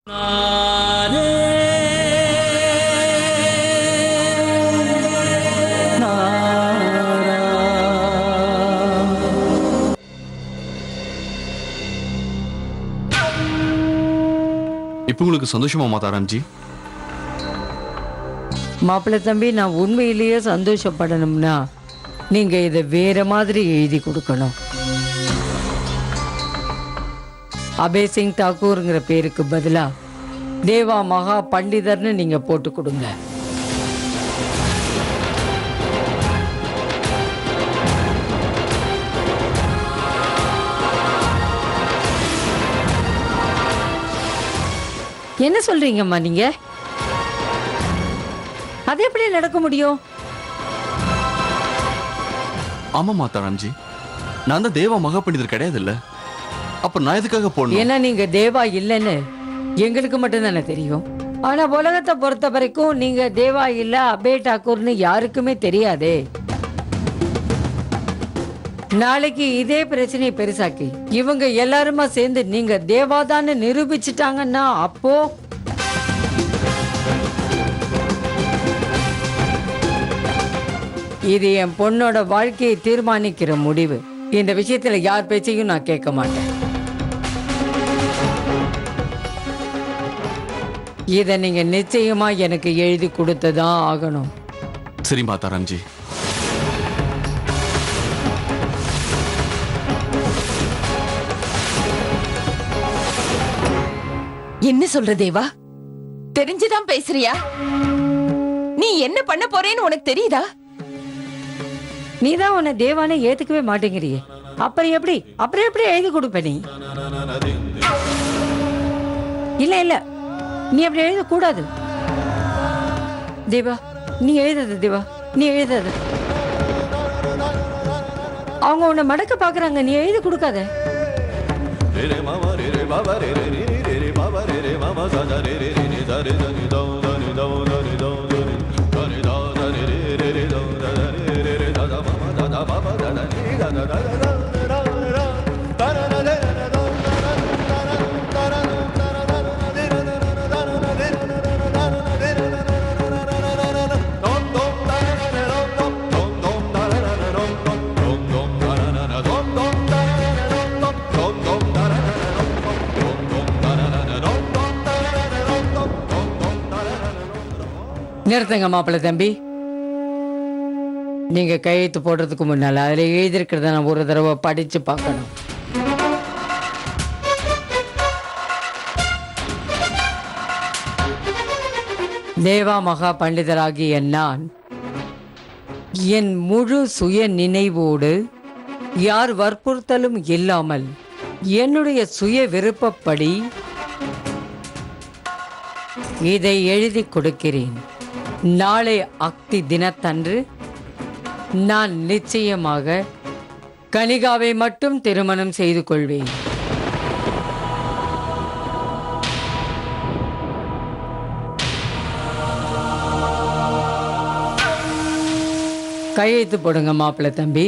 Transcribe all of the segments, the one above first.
இப்ப உங்களுக்கு சந்தோஷமா மாதாராம்ஜி? மாப்பிள்ளை தம்பி, நான் உண்மையிலேயே சந்தோஷப்படணும்னா நீங்க இதை வேற மாதிரி எழுதி கொடுக்கணும். அபய் சிங் தாக்கூர்ங்கிற பேருக்கு பதிலா தேவா மகா பண்டிதர்னு நீங்க போட்டு கொடுங்க. என்ன சொல்றீங்கம்மா நீங்க? அது எப்படி நடக்க முடியும்? ஆமா மாதாராம்ஜி, நான் தான் தேவா மகா பண்டிதர் கிடையாது இல்ல. அப்ப நான் எதுக்காக போடணும்? ஏன்னா நீங்க தேவா இல்லைன்னு எங்களுக்கு மட்டும்தானே தெரியும். ஆனா உலகத்தை பொறுத்த வரைக்கும் நீங்க தேவா இல்ல அபய் டாக்கூர்னு யாருக்குமே தெரியாதே. நாளைக்கு இதே பிரச்சனையை பெருசாக்கி இவங்க எல்லாருமா சேர்ந்து நீங்க தேவாதான்னு நிரூபிச்சுட்டாங்கன்னா அப்போ இது என் பொண்ணோட வாழ்க்கையை தீர்மானிக்கிற முடிவு. இந்த விஷயத்துல யார் பேச்சையும் நான் கேட்க மாட்டேன். இத நீங்க நிச்சயமா எனக்கு எழுதி கொடுத்துதான் ஆகணும். சரி மாதாராம்ஜி. என்ன சொல்ற தேவா? தெரிஞ்சுதான் பேசுறியா? நீ என்ன பண்ண போறேன்னு உனக்கு தெரியுதா? நீதான் உன்னை தேவானே ஏத்துக்கவே மாட்டேங்கிறியே. அப்புறம் எப்படி எழுதி கொடுப்ப நீ? இல்ல இல்ல, நீ அப்படி எழுத கூடாது தேவா. நீ எழுதாத தேவா, நீ எழுதாத. அவங்க உன்னை மடக்க பாக்குறாங்க, நீ எழுதி கொடுக்காத. நிறுத்துங்க மாப்பிள்ளை தம்பி. நீங்க கையெழுத்து போடுறதுக்கு முன்னால அதுல எழுதியிருக்கிறத நான் ஒரு தடவை படிச்சு பார்க்கணும். தேவா மகா பண்டிதராகிய நான் என் முழு சுய நினைவோடு யார் வற்புறுத்தலும் இல்லாமல் என்னுடைய சுய விருப்பப்படி இதை எழுதி கொடுக்கிறேன். நாளை அக்தி தினத்தன்று நான் நிச்சயமாக கனிகாவை மட்டும் திருமணம் செய்து கொள்வேன். கையெழுத்து போடுங்க மாப்பிள்ளை தம்பி.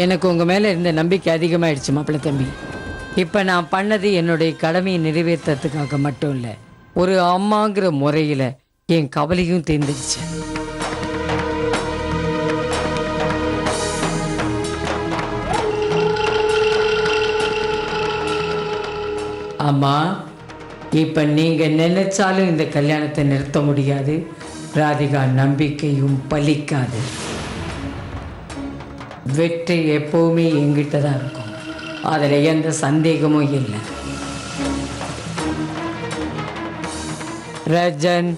எனக்கு உங்க மேல இருந்த நம்பிக்கை அதிகமாயிடுச்சு மாப்பிள்ளை தம்பி. இப்ப நான் பண்ணது என்னுடைய கடமையை நிறைவேற்றத்துக்காக மட்டும் இல்ல, ஒரு அம்மாங்கிற முறையில என் கவலையும் தீர்ந்துடுச்சு. அம்மா, இப்ப நீங்க நினைச்சாலும் இந்த கல்யாணத்தை நிறுத்த முடியாது. ராதிகா நம்பிக்கையும் பலிக்காது. வெற்றி எப்பவுமே எங்கிட்ட தான் இருக்கும். அதுல எந்த சந்தேகமும் இல்லை. ரஜன்,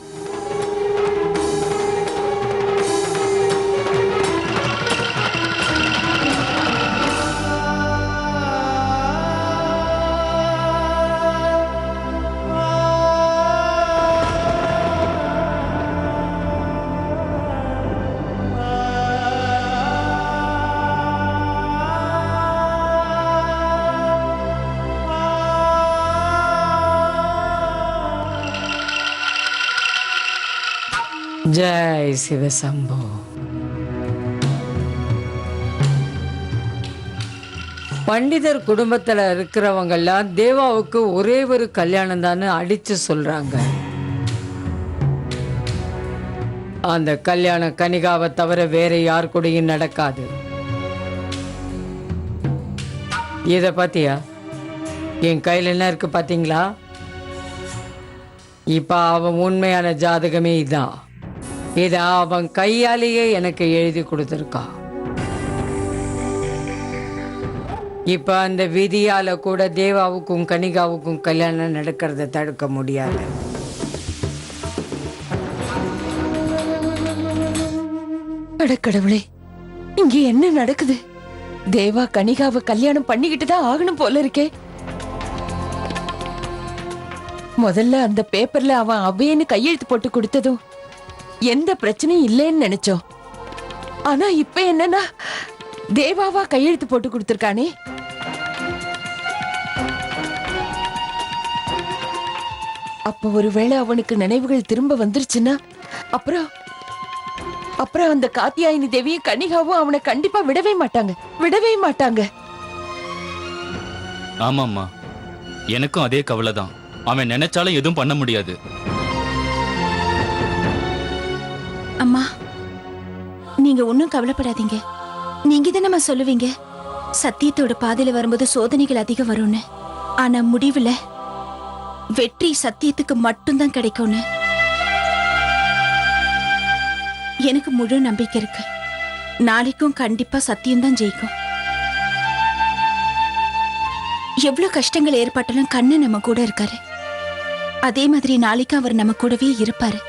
ஜெய் சிவசம்போ. பண்டிதர் குடும்பத்துல இருக்கிறவங்கெல்லாம் தேவாவுக்கு ஒரே ஒரு கல்யாணம் தான் அடிச்சு சொல்றாங்க. அந்த கல்யாணம் கனிகாவை தவிர வேற யார் கூடயும் நடக்காது. இத பாத்தியா? என் கையில என்ன இருக்கு பாத்தீங்களா? இப்ப அவன் உண்மையான ஜாதகமே இதான். இத அவன் கையாலேயே எனக்கு எழுதி கொடுத்துருக்கான். இப்ப அந்த விதியால கூட தேவாவுக்கும் கனிகாவுக்கும் கல்யாணம் நடக்கிறத தடுக்க முடியாது. அடக்கடவுளே, இங்க என்ன நடக்குது? தேவா கனிகாவை கல்யாணம் பண்ணிக்கிட்டு தான் ஆகணும் போல இருக்கே. முதல்ல அந்த பேப்பர்ல அவன் அவையன்னு கையெழுத்து போட்டு கொடுத்ததும் எந்த பிரச்சனையும் இல்லைன்னு நினைச்சோம். ஆனா இப்ப என்னன்னா தேவாவா கையெழுத்து போட்டு கொடுத்திருக்கானே. அப்ப ஒருவேளை அவனுக்கு நினைவுகள் திரும்ப வந்துருச்சுன்னா அப்புறம் அந்த காத்தியாயினி தேவியும் கனிகாவும் அவனை கண்டிப்பா விடவே மாட்டாங்க. ஆமாம்மா, எனக்கும் அதே கவலை தான். அவன் நினைச்சாலும் எதுவும் பண்ண முடியாது. அம்மா, நீங்க ஒன்னும் கவலைப்படாதீங்க. நீங்க தான் நம்ம சொல்லுவீங்க சத்தியத்தோட பாதையில வரும்போது சோதனைகள் அதிகம் வரும்னு. ஆனா முடிவுல வெற்றி சத்தியத்துக்கு மட்டும்தான் கிடைக்கும்னு எனக்கு முழு நம்பிக்கை இருக்கு. நாளைக்கும் கண்டிப்பா சத்தியம்தான் ஜெயிக்கும். எவ்வளவு கஷ்டங்கள் ஏற்பட்டாலும் கண்ணன் நம்ம கூட இருக்காரு. அதே மாதிரி நாளைக்கு அவர் நம்ம கூடவே இருப்பாரு.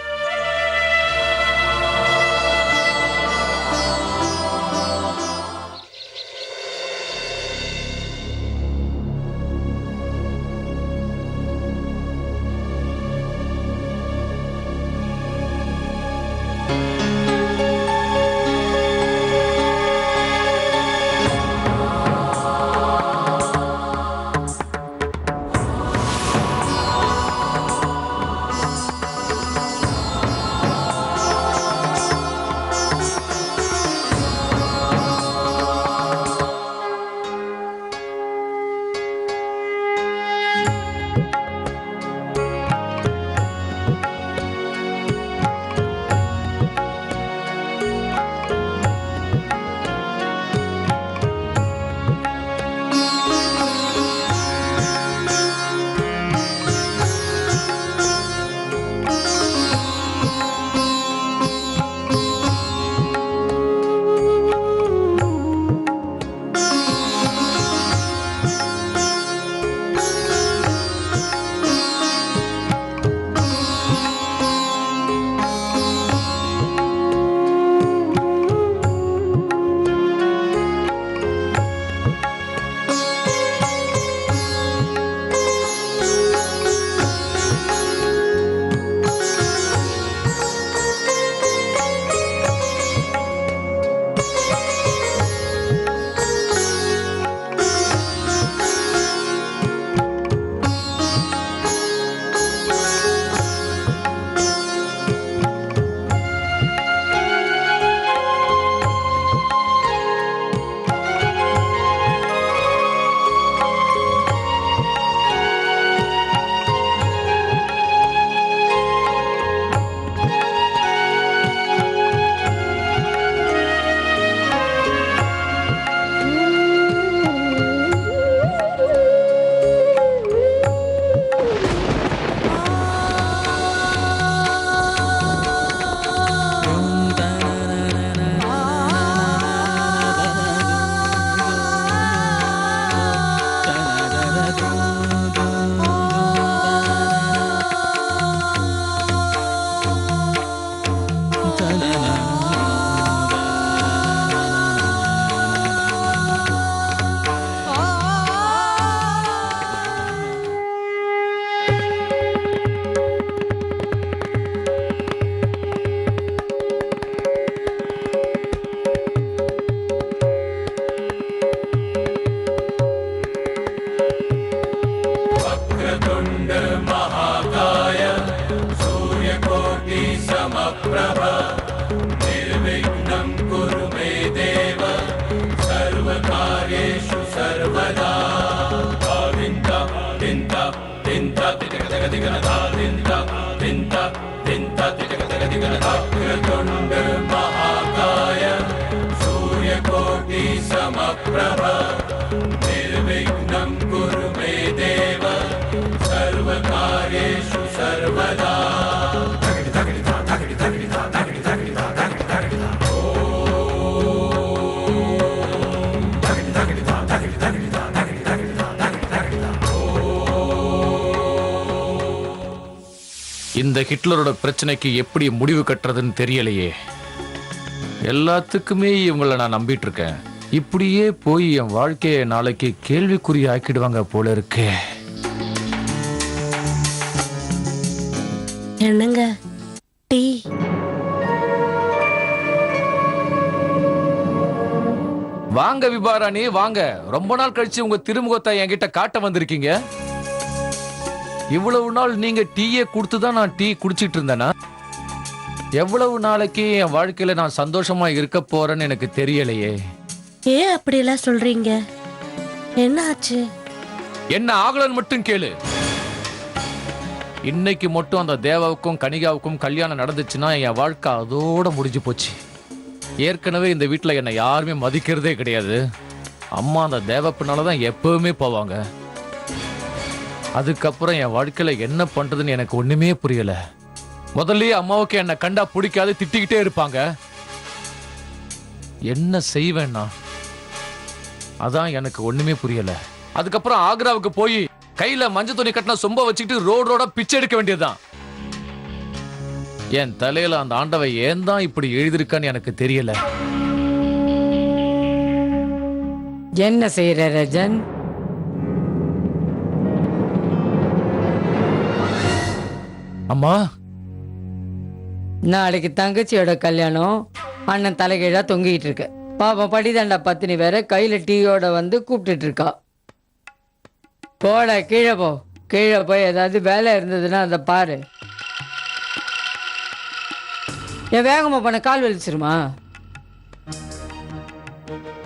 இந்த ஹிட்லரோட பிரச்சனைக்கு எப்படி முடிவு கட்டுறதுன்னு தெரியலையே. எல்லாத்துக்குமே இவங்கள நான் நம்பிட்டு இருக்கேன். இப்படியே போய் என் வாழ்க்கையை நாளைக்கு கேள்விக்குறி ஆக்கிடுவாங்க போல இருக்கே. என்னங்க டீ? வாங்க விபாராணி வாங்க. ரொம்ப நாள் கழிச்சு உங்க திருமுகத்தை என்கிட்ட காட்ட வந்திருக்கீங்க. இவ்வளவு நாள் நீங்க டீயே கொடுத்துதான் நான் டீ குடிச்சிட்டு இருந்தேனா? எவ்வளவு நாளைக்கு என் வாழ்க்கையில நான் சந்தோஷமா இருக்க போறேன்னு எனக்கு தெரியலையே. ஏன் அப்படியெல்லாம் சொல்றீங்க? என்ன ஆச்சு? என்ன ஆகலன்னு மட்டும் கேளு. இன்னைக்கு மட்டும் அந்த தேவாவுக்கும் கனிகாவுக்கும் கல்யாணம் நடந்துச்சுன்னா என் வாழ்க்கை அதோட முடிஞ்சு போச்சு. ஏற்கனவே இந்த வீட்டுல என்னை யாருமே மதிக்கிறதே கிடையாது. அம்மா அந்த தேவ பின்னாலதான் எப்பவுமே போவாங்க. அதுக்கப்புறம் என் வாழ்க்கையில என்ன பண்றதுன்னு எனக்கு ஒண்ணுமே புரியல. முதல்லயே அம்மாவுக்கு என்ன கண்டா பிடிக்காது, திட்டிக்கிட்டே இருப்பாங்க. என்ன செய்வேன்னா அதான் எனக்கு ஒண்ணுமே புரியல. அதுக்கப்புறம் ஆக்ராவுக்கு போய் கையில மஞ்சள் துணி கட்டின சொம்ப வச்சுக்கிட்டு ரோடோட பிச்சை எடுக்க வேண்டியதுதான். என் தலையில அந்த ஆண்டவை ஏன் தான் இப்படி எழுதிருக்கான்னு எனக்கு தெரியல. என்ன செய்யற ரஜன்? அம்மா, நாளைக்கு தங்கச்சியோட கல்யாணம். அண்ணன் தலைகீழா தொங்கிட்டு இருக்கு. பாப்பா படிதாண்டா பத்தினி வேற கையில டீயோட வந்து கூப்பிட்டுட்டு இருக்கா. போட கீழே போ. கீழே போய் ஏதாவது வேலை இருந்ததுன்னா அதை பாரு. என் வேகமா பண்ண கால் வலிச்சிருமா?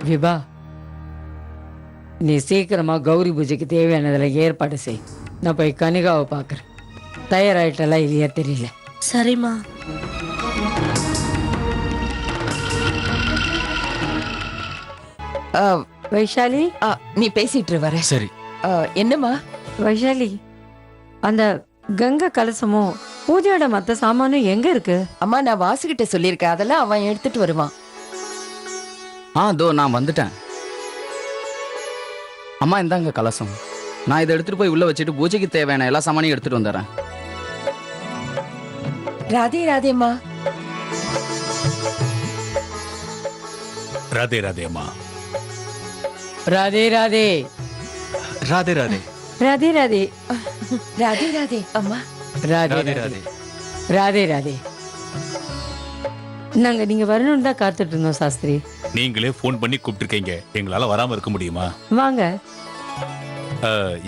விபா, நீ சீக்கிரமா கௌரி பூஜைக்கு தேவையானதுல ஏற்பாடு செய். நான் போய் கனிகாவை பார்க்குறேன். தயாராயிட்டெல்லாம் இல்லையா தெரியல. சரிம்மா. வைஷாலி, நீ பேசிட்டு வர. சரி. என்னம்மா? வைஷாலி, அந்த கங்கை கலசமும் பூஜையோட மத்த சாமானும் எங்க இருக்கு? அம்மா, நான் வாசுகிட்ட சொல்லியிருக்கேன். அதெல்லாம் அவன் எடுத்துட்டு வருவான். தோ நான் வந்துட்டேன். அம்மா இந்தாங்க கலசம். நான் இதை எடுத்துட்டு போய் உள்ள வச்சுட்டு பூஜைக்கு தேவையான எல்லா சாமானையும் எடுத்துட்டு வந்துடுறேன். ராதே ராதேம்மா. ராதே ராதே அம்மா. ராதே ராதே. ராதே ராதே. ராதே ராதே. ராதே ராதே அம்மா. ராதே ராதே. ராதே ராதே. நாங்க நீங்க வரணும்னு தான் காத்துட்டு இருந்தோம் சாஸ்திரி. நீங்களே ஃபோன் பண்ணி கூப்பிட்டுருக்கீங்க, எங்களால வராம இருக்க முடியுமா? வாங்க.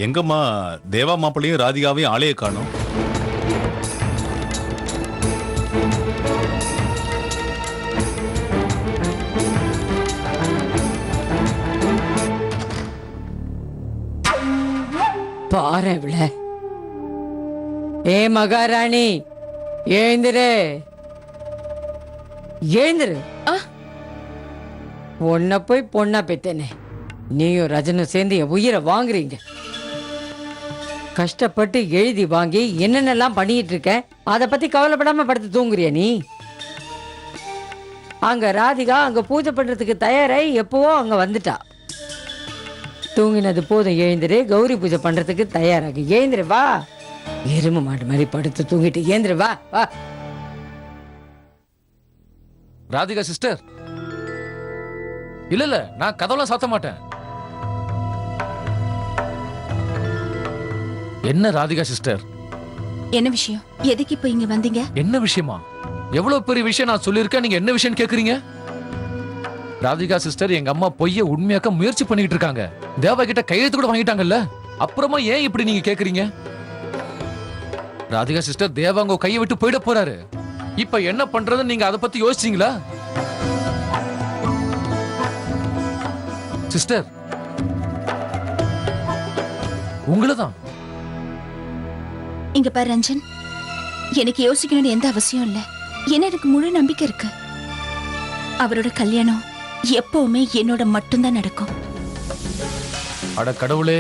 எங்கம்மா தேவா மாப்பிள்ளையும் ராதிகாவையும் ஆளையே காணும். பாரு இவள. ஏ மகாராணி, எழுந்திரு எழுந்திரு. உன்னை போய் பொண்ணா பெத்தேனே, நீயும் ரஜனும் சேர்ந்து என் உயிரை வாங்குறீங்க. கஷ்டப்பட்டு எழுதி வாங்கி என்னென்னலாம் பண்ணிட்டு இருக்க, அதை பத்தி கவலைப்படாம படுத்து தூங்குறிய நீ? அங்க ராதிகா அங்க பூஜை பண்றதுக்கு தயாராகி எப்பவோ அங்க வந்துட்டா. தூங்கினது போதும், எழுந்திரு. கௌரி பூஜை பண்றதுக்கு தயாராகி எழுந்திரு. வா. எரும மாடு மாதிரி படுத்து தூங்கிட்டு எழுந்திரு. வா வா. ராதிகா சிஸ்டர், இல்ல இல்ல, நான் கதவெல்லாம் சாத்த மாட்டேன். என்ன ராதிகா சிஸ்டர்? என்ன விஷயம்? எதுக்கு இப்ப இங்க வந்தீங்க? என்ன விஷயமா? எவ்வளவு பெரிய விஷயம் நான் சொல்லியிருக்கேன், நீங்க என்ன விஷயம் கேக்குறீங்க? ராதிகா சிஸ்டர், எங்க அம்மா பொய்ய உண்மையாக்க முயற்சி பண்ணிட்டு இருக்காங்க. தேவா கிட்ட கையெழுத்து கூட வாங்கிட்டாங்கல்ல, அப்புறமா ஏன் இப்படி நீங்க கேக்குறீங்க? ராதிகா சிஸ்டர், தேவா உங்க கையை விட்டு போயிட போறாரு. இப்ப என்ன பண்றதுன்னு நீங்க அதை பத்தி யோசிச்சீங்களா? சிஸ்டர், உங்களதான். இங்க பாரு ரஞ்சன், எனக்கு யோசிக்கணும்னு எந்த அவசியம் இல்ல. ஏன்னா எனக்கு முழு நம்பிக்கை இருக்கு. அவரோட கல்யாணம் எப்பவுமே என்னோட மட்டும்தான் நடக்கும். அட கடவுளே,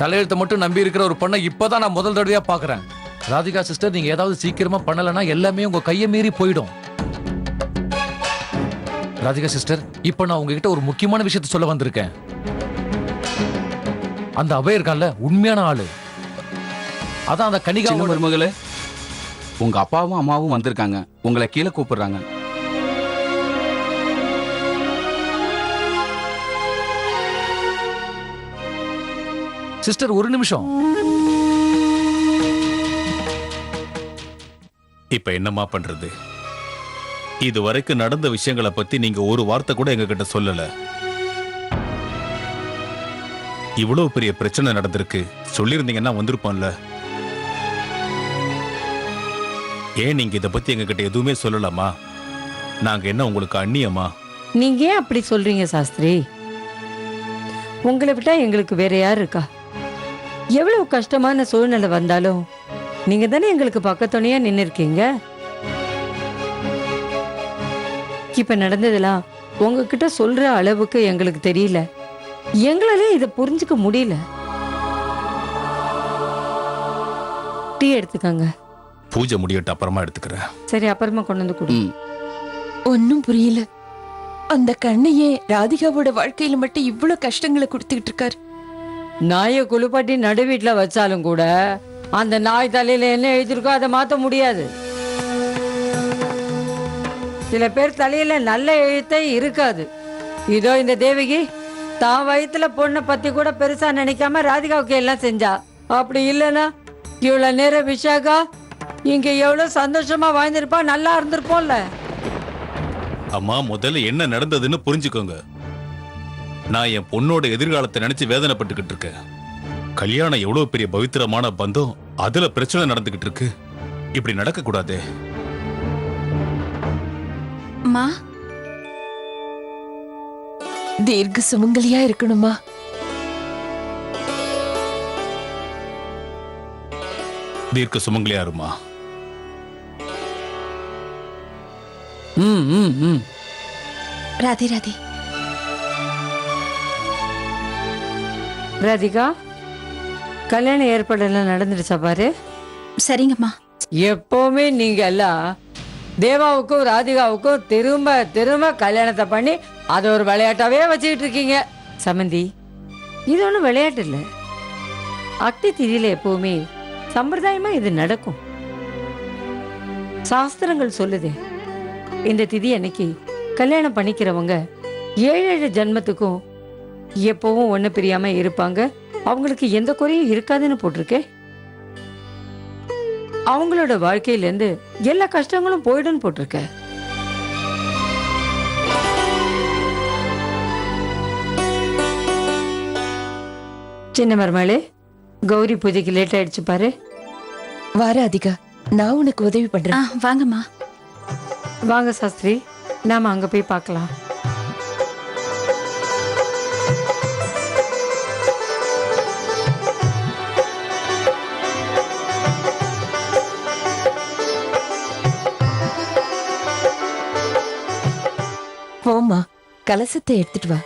தலையெழுத்த மட்டும் நம்பி இருக்கிற ஒரு பொண்ணை இப்பதான் நான் முதல் தடவையா பாக்குறேன். ராதிகா சிஸ்டர், நீங்க ஏதாவது சீக்கிரமா பண்ணலன்னா எல்லாமே உங்க கையை மீறி போயிடும். ராதிகா சிஸ்டர், இப்ப நான் உங்ககிட்ட ஒரு முக்கியமான விஷயத்த சொல்ல வந்திருக்கேன். அந்த அபய இருக்கான்ல, உண்மையான ஆளு. அதான் அந்த கனிகா சின்ன மருமகளே, உங்க அப்பாவும் அம்மாவும் வந்திருக்காங்க, உங்களை கீழே கூப்பிடுறாங்க. சிஸ்டர், ஒரு நிமிஷம். இப்ப என்னம்மா பண்றது? இது வரைக்கும் நடந்த விஷயங்களை பத்தி நீங்க ஒரு வார்த்தை கூட எங்க கிட்ட சொல்லல. இவ்வளவு பெரிய பிரச்சனை நடந்திருக்கு, சொல்லியிருந்தீங்கன்னா வந்திருப்போம்ல. ஏன் நீங்க இத பத்தி எங்க கிட்ட எதுவுமே சொல்லலாமா? நாங்க என்ன உங்களுக்கு அந்நியமா? நீங்க ஏன் அப்படி சொல்றீங்க சாஸ்திரி? உங்களை விட்டா எங்களுக்கு வேற யார் இருக்கா? எவ்வளவு கஷ்டமான சூழ்நிலை வந்தாலும் நீங்க தானே எங்களுக்கு பக்கத்துணையா நின்னு இருக்கீங்க. இப்ப நடந்ததெல்லாம் உங்ககிட்ட சொல்ற அளவுக்கு எங்களுக்கு தெரியல. எங்களாலே இதை புரிஞ்சுக்க முடியல. டீ எடுத்துக்கங்க. பூஜை முடியட்டு, அப்புறமா எடுத்துக்கிறேன். சரி, அப்புறமா கொண்டு வந்து கொடு. ஒன்னும் புரியல. அந்த கண்ணையே ராதிகாவோட வாழ்க்கையில மட்டும் இவ்வளவு கஷ்டங்களை கொடுத்துக்கிட்டு இருக்காரு. நாயை குளிப்பாட்டி நடு வீட்டுல வச்சாலும் கூட அந்த நாய் தலையில என்ன எழுதிருக்கோ அதை மாத்த முடியாது. சில பேர் தலையில நல்ல எழுத்தே இருக்காது. இதோ இந்த தேவகி தான் வயிற்றுல பொண்ணை பத்தி கூட பெருசா நினைக்காம ராதிகாவுக்கு எல்லாம் செஞ்சா. அப்படி இல்லைன்னா இவ்வளவு நேரம் விஷாகா இங்க எவ்வளவு சந்தோஷமா வாழ்ந்திருப்பா, நல்லா இருந்திருப்போம்ல. அம்மா, முதல்ல என்ன நடந்ததுன்னு புரிஞ்சுக்கோங்க. நான் என் பொண்ணோட எதிர்காலத்தை நினைச்சு வேதனைப்பட்டுக்கிட்டு இருக்கேன். கல்யாணம் எவ்வளவு பெரிய பவித்திரமான பந்தம், அதுல பிரச்சனை நடந்துகிட்டு இருக்கு. இப்படி நடக்க கூடாதே. அம்மா, தீர்க்க சுமங்கலியா இருக்கணுமா? தீர்க்க சுமங்கலியா இருமா. ராதே ராதே. ராதிகா, கல்யாண ஏற்பாடெல்லாம் நடந்துடுச்சா பாரு. சரிங்கம்மா. எப்பவுமே நீங்க எல்லாம் தேவாவுக்கும் ராதிகாவுக்கும் திரும்ப திரும்ப கல்யாணத்தை பண்ணி அதை ஒரு விளையாட்டாவே வச்சுக்கிட்டு இருக்கீங்க. சமந்தி, இது ஒன்றும் விளையாட்டு இல்லை. அக்னி திதியில எப்பவுமே சம்பிரதாயமா இது நடக்கும். சாஸ்திரங்கள் சொல்லுதே, இந்த திதி அன்னைக்கு கல்யாணம் பண்ணிக்கிறவங்க 7 ஜென்மத்துக்கும் எப்பவும் ஒண்ணு பிரியாம இருப்பாங்க, அவங்களுக்கு எந்த குறையும் இருக்காதுன்னு போட்டிருக்கே. அவங்களோட வாழ்க்கையிலேருந்து எல்லா கஷ்டங்களும் போயிடுன்னு போட்டிருக்க. சின்ன மருமகளே, கௌரி பூஜைக்கு லேட் ஆயிடுச்சு பாரு. வா ராதிகா, நான் உனக்கு உதவி பண்றேன். வாங்கம்மா. வாங்க சாஸ்திரி, நாம அங்க போய் பார்க்கலாம். போம்மா, கலசத்தை எடுத்துட்டு வா.